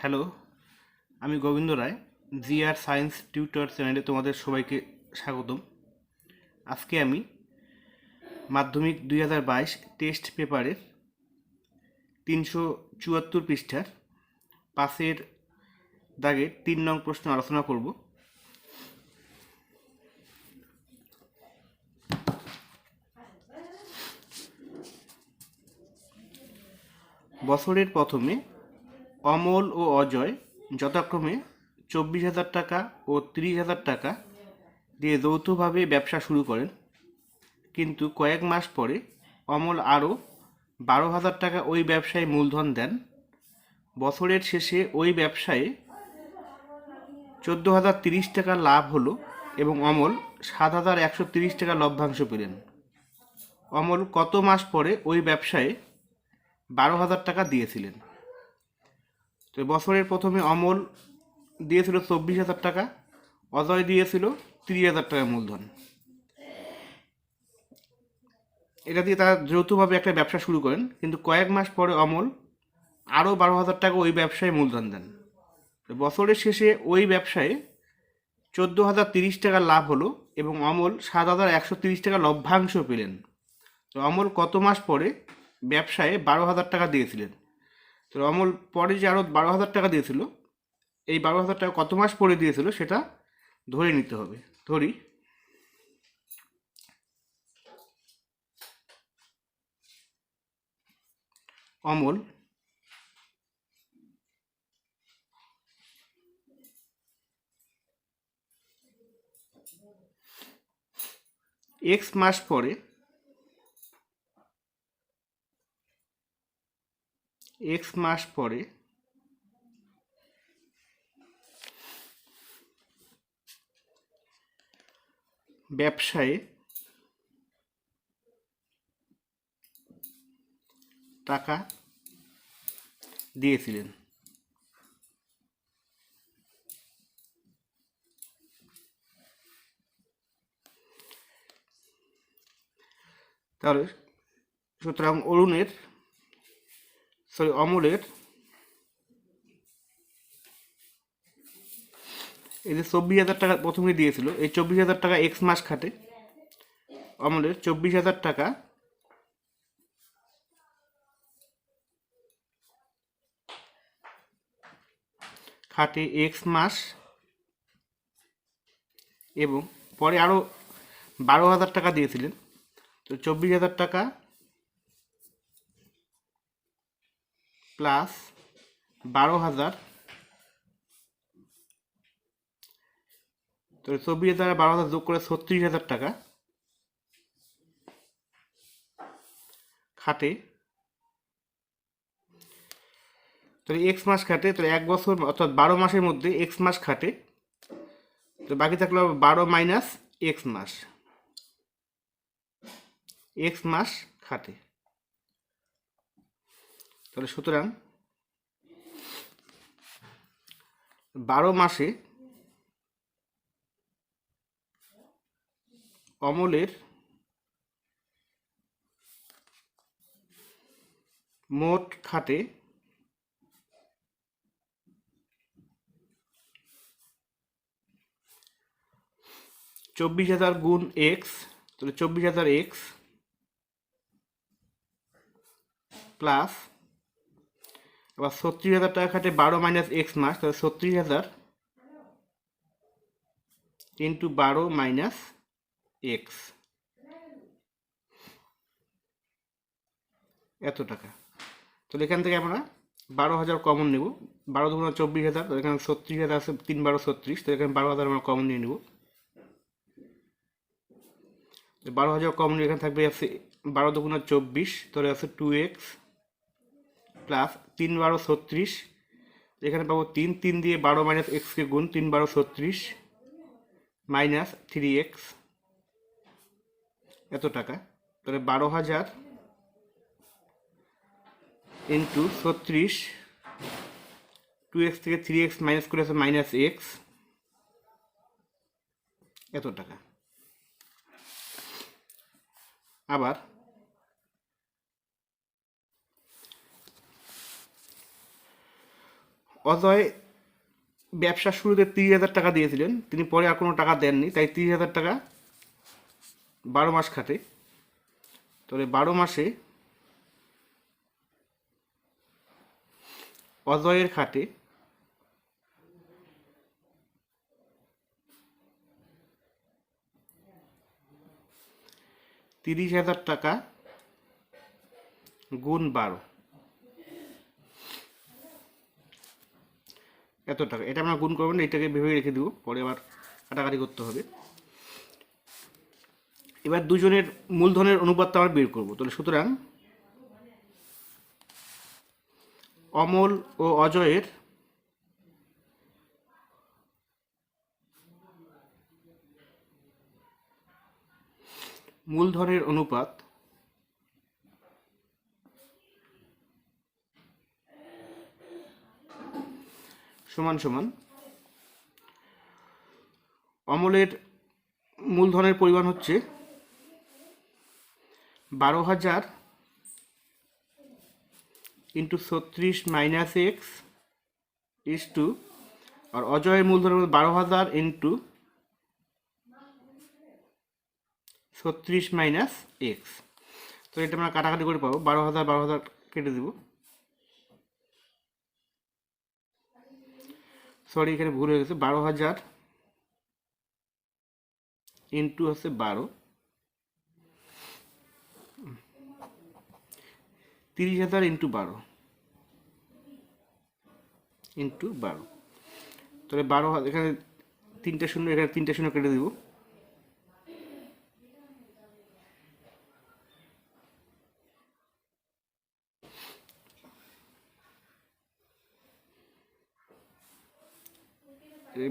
Hello, আমি গোবিন্দ রায়। GR science tutor চ্যানেলে তোমাদের সবাইকে স্বাগতম। আজকে আমি মাধ্যমিক 2022 টেস্ট পেপারের 374 পৃষ্ঠার পাশের দাগের 3 নং প্রশ্ন আলোচনা করব। বছরের প্রথমে অমল ও অজয় যথাক্রমে 24,000 টাকা ও 30,000 টাকা দিয়ে যৌথভাবে ব্যবসা শুরু করেন, কিন্তু কয়েক মাস পরে অমল আরও 12,000 টাকা ওই ব্যবসায় মূলধন দেন। বছরের শেষে ওই ব্যবসায়ে 14,030 টাকা লাভ হলো এবং অমল 7,130 টাকা লভ্যাংশ পেলেন। অমল কত মাস পরে ওই ব্যবসায়ে 12,000 টাকা দিয়েছিলেন? তো বছরের প্রথমে অমল দিয়েছিল 24,000 টাকা, অজয় দিয়েছিল 30,000 টাকা মূলধন। এটা দিয়ে তারা যৌথভাবে একটা ব্যবসা শুরু করেন, কিন্তু কয়েক মাস পরে অমল আরও 12,000 টাকা ওই ব্যবসায় মূলধন দেন। বছরের শেষে ওই ব্যবসায়ে 14,030 টাকা লাভ হলো এবং অমল 7,130 টাকা লভ্যাংশ পেলেন। তো অমল কত মাস পরে ব্যবসায়ে 12,000 টাকা দিয়েছিলেন? তো অমল পরে যে আরও 12,000 টাকা দিয়েছিল, এই 12,000 টাকা কত মাস পরে দিয়েছিল সেটা ধরে নিতে হবে। ধরি অমল এক্স মাস পরে ব্যবসায়ে টাকা দিয়েছিলেন। তাহলে সুতরাং অমলের এই যে 24,000 টাকা প্রথমে দিয়েছিল, এই 24,000 টাকা এক্স মাস খাটে। অমলের 24,000 টাকা খাটে এক্স মাস এবং পরে আরও 12,000 টাকা দিয়েছিলেন। তো 24,000 টাকা প্লাস 12,000, তো 24,000 আর 12,000 যোগ করে 36,000 টাকা খাটে। তো এক্স মাস খাটে, তো 1 বছর অর্থাৎ 12 মাসের মধ্যে এক্স মাস খাটে। তো বাকি থাকলো 12 মাইনাস এক্স মাস খাটে। তাহলে সুতরাং 12 মাসে অমলের মোট খাটে 24,000 গুণ এক্স, তাহলে 24,000 এক্স প্লাস আবার 36,000 টাকা খাটে 12 মাইনাস এক্স মাস, তাহলে 36,000 ইন্টু 12 মাইনাস এক্স, এত টাকা। তাহলে এখান থেকে আমরা 12,000 কমন নেব। 12 দুগুণ 24,000, তো এখানে 36,000 আছে, 3 12 36, তো এখানে 12,000 আমরা কমন নিয়ে নেব। 12,000 কমন এখানে থাকবে আছে 12 দুগুণ 24, তাহলে আছে 2x প্লাস 3 12 36, এখানে পাবো 3 দিয়ে 12 মাইনাস এক্সকে গুণ, 3 12 36 মাইনাস 3x, এত টাকা। তাহলে 12,000 ইন্টু 36, 2x থেকে 3x মাইনাস করে আছে মাইনাস এক্স, এত টাকা। আবার অজয় ব্যবসার শুরুতে 30,000 টাকা দিয়েছিলেন, তিনি পরে আর কোনো টাকা দেননি, তাই 30,000 টাকা 12 মাস খাটে। তবে 12 মাসে অজয়ের খাটে 30,000 টাকা গুণ 12, এত টাকা। এটা আমরা গুণ করবেন, এটাকে ভেবে রেখে দেবো, পরে আবার কাটাকাটি করতে হবে। এবার দুজনের মূলধনের অনুপাতটা আমরা বের করবো। তাহলে সুতরাং অমল ও অজয়ের মূলধনের অনুপাত সমান সমান অমলের মূলধনের পরিমাণ হচ্ছে 12,000 into 36 minus x is to, আর অজয়ের মূলধনের 12,000 ইন্টু 36 মাইনাস এক্স। তো এটা আমরা কাটাকাটি করে পাবো, 12,000 কেটে দেব, সরি এখানে ভুল হয়ে গেছে, 12,000 ইন্টু হচ্ছে 12, 30,000 ইন্টু 12 ইন্টু 12, তাহলে 12,000, এখানে 3টে শূন্য, এখানে 3টে শূন্য কেটে দেব,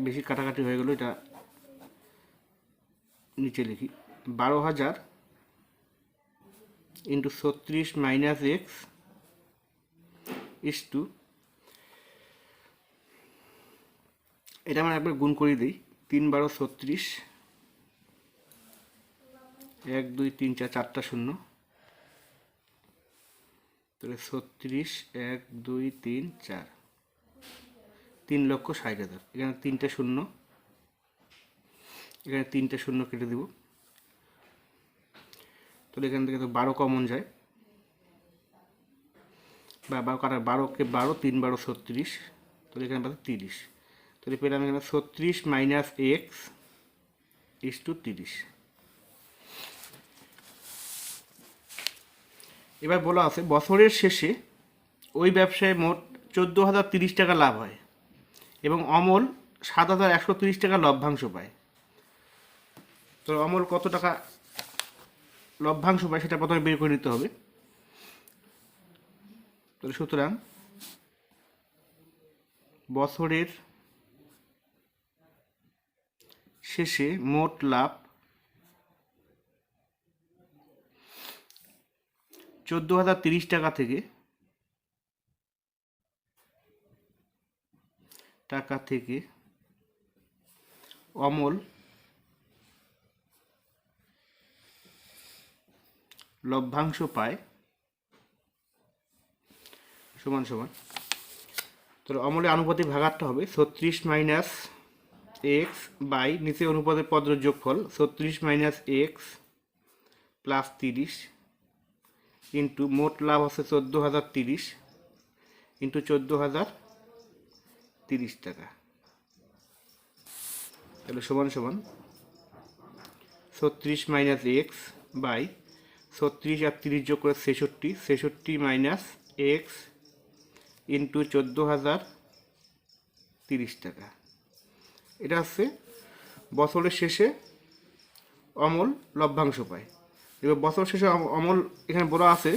বেশি কাটাকাটি হয়ে গেল, এটা নিচে লিখি। 12,000 into 36 minus x is to, এটা আমরা একবার গুণ করে দিই, 3 12 36, 1 2 3 4, 4টা শূন্য, তাহলে 36 1 2 3 4, 3,60,000, এখানে 3টে শূন্য, এখানে 3টে শূন্য কেটে দেব, তাহলে এখান থেকে তো 12 কমন যায়, বা 12 কাটা, 12কে 12, 3 12 36, তাহলে এখানে পাচ্ছি 30, তাহলে পেলাম এখানে 36 মাইনাস এক্স ইস টু 30। এবার বলা আছে বছরের শেষে ওই ব্যবসায় মোট 14,030 টাকা লাভ হয় এবং অমল 7,130 টাকা লভ্যাংশ পায়। তো অমল কত টাকা লভ্যাংশ পায় সেটা প্রথমে বের করে নিতে হবে। তাহলে সুতরাং বছরের শেষে মোট লাভ 14,030 টাকা থেকে অমল লভ্যাংশ পায় সমান সমান, তাহলে অমলের আনুপাতিক ভাগারটা হবে 36 মাইনাস এক্স বাই নিচে অনুপাতের পদের যোগফল 36 মাইনাস এক্স প্লাস 30 ইন্টু মোট লাভ হচ্ছে 14,030 ইন্টু 14,030 টাকা, তাহলে সমান সমান 36 মাইনাস এক্স বাই 36 আর 30 যোগ করে 66, 66 মাইনাস এক্স ইন্টু 14,030 টাকা। এটা হচ্ছে বছরের শেষে অমল লভ্যাংশ পায়। এবার বছর শেষে অমল এখানে বলা আছে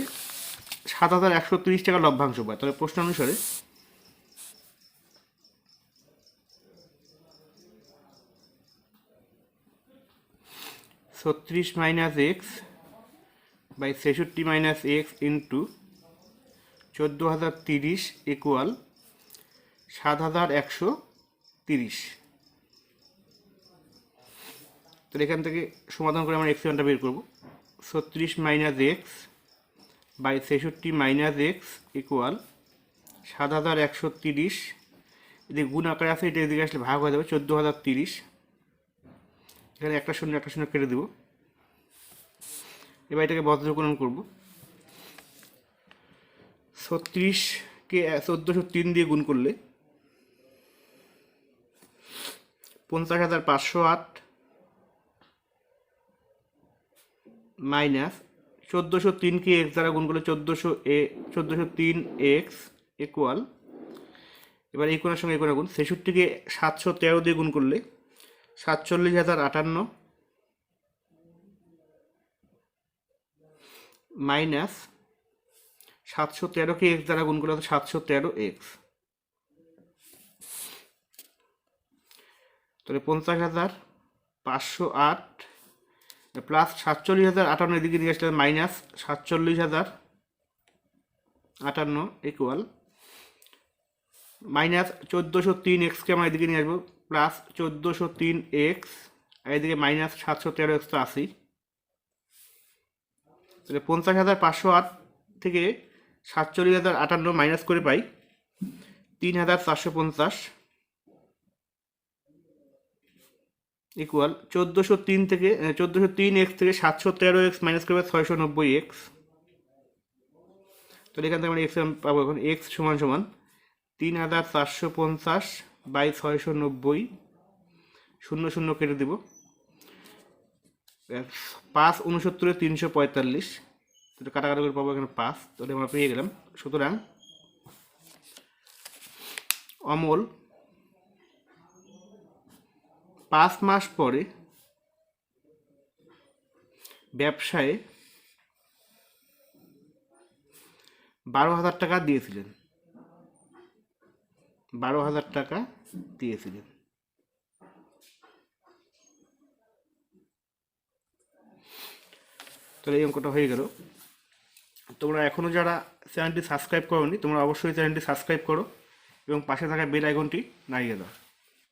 7,130 টাকা লভ্যাংশ পায়, তাহলে প্রশ্ন অনুসারে ছত্রিশ minus x by 66 minus x into 14,030 equal 7,130। তো এখান থেকে সমাধান করে আমরা এক্স ওয়ানটা বের করব। 36 minus x by 66 minus x equal 7,130 এদিকে গুণ আকারে আছে, এটা এদিকে আসলে ভাগ হয়ে যাবে 14,030। এখানে একটা শূন্য কেটে দেবো। এবার এটাকে বজ্রকরণ করব। 36কে 1403 দিয়ে গুণ করলে 50,508 মাইনাস 1403কে এক্স দ্বারা গুণ করলে 1403 এক্স ইকুয়াল, এবার এই কোণের সঙ্গে এই কোণের গুণ, 66কে 713 দিয়ে গুণ করলে 47,058 মাইনাস 713কে এক্স দ্বারা গুণ করলে 713 এক্স। তাহলে 50,508 প্লাস 47,058 এদিকে নিয়ে আসলে মাইনাস 47,058 ইকুয়াল মাইনাস 1403 এক্সকে আমরা এদিকে নিয়ে আসবো, প্লাস 1403 এক্স, আর এদিকে মাইনাস 713 এক্স তো 80। তাহলে 50,508 থেকে 47,058 মাইনাস করে পাই 3,450 ইকুয়াল 1403 এক্স থেকে 713 এক্স মাইনাস করে 690 এক্স। তাহলে এখান থেকে আমরা এক্স পাবো এখন এক্স সমান সমান 3,450 বাই 690, 00 কেটে দেব, 5 69 345, কাটাকাটি করে পাবো এখানে 5। তাহলে আমরা পেয়ে গেলাম। সুতরাং অমল 5 মাস পরে ব্যবসায়ে 12,000 টাকা দিয়েছিলেন। 12,000 টাকা দিয়েছিলেন। তাহলে এই অঙ্কটা হয়ে গেল। তোমরা এখনও যারা চ্যানেলটি সাবস্ক্রাইব করোনি, তোমরা অবশ্যই চ্যানেলটি সাবস্ক্রাইব করো এবং পাশে থাকা বেল আইকনটি নাড়িয়ে দাও।